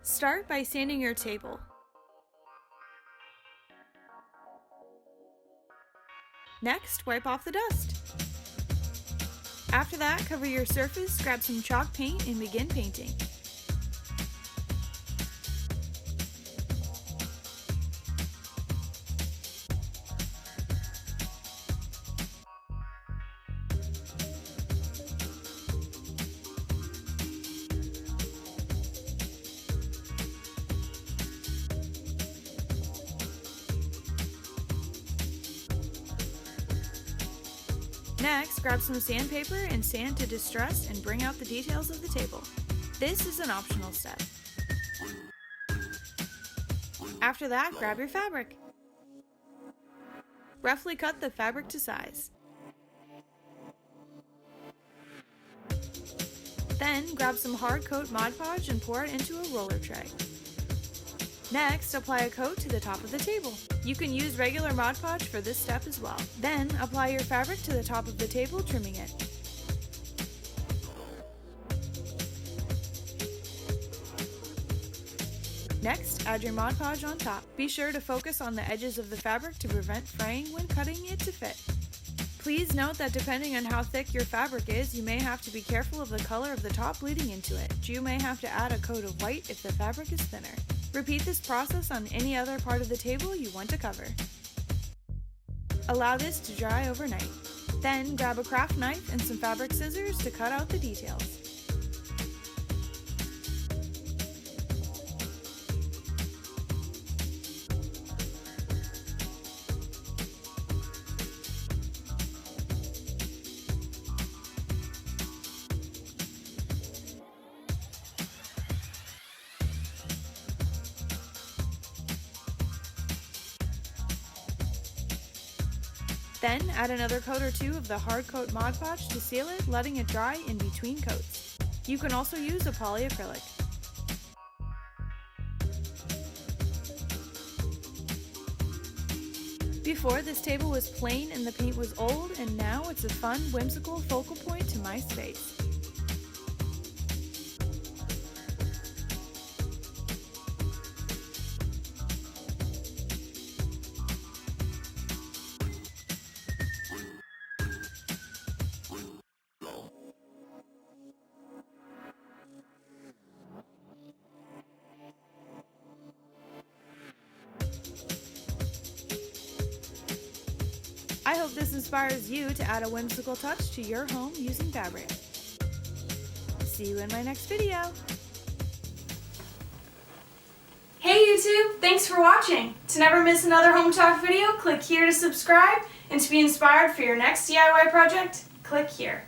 Start by sanding your table. Next, wipe off the dust. After that, cover your surface, grab some chalk paint, and begin painting. Next, grab some sandpaper and sand to distress and bring out the details of the table. This is an optional step. After that, grab your fabric. Roughly cut the fabric to size. Then, grab some hard coat Mod Podge and pour it into a roller tray. Next, apply a coat to the top of the table. You can use regular Mod Podge for this step as well. Then, apply your fabric to the top of the table, trimming it. Next, add your Mod Podge on top. Be sure to focus on the edges of the fabric to prevent fraying when cutting it to fit. Please note that depending on how thick your fabric is, you may have to be careful of the color of the top bleeding into it. You may have to add a coat of white if the fabric is thinner. Repeat this process on any other part of the table you want to cover. Allow this to dry overnight. Then grab a craft knife and some fabric scissors to cut out the details. Then add another coat or two of the hard coat Mod Podge to seal it, letting it dry in between coats. You can also use a polyacrylic. Before, this table was plain and the paint was old, and now it's a fun, whimsical focal point to my space. I hope this inspires you to add a whimsical touch to your home using fabric. See you in my next video. Hey YouTube, thanks for watching. To never miss another Hometalk video, click here to subscribe, and to be inspired for your next DIY project, click here.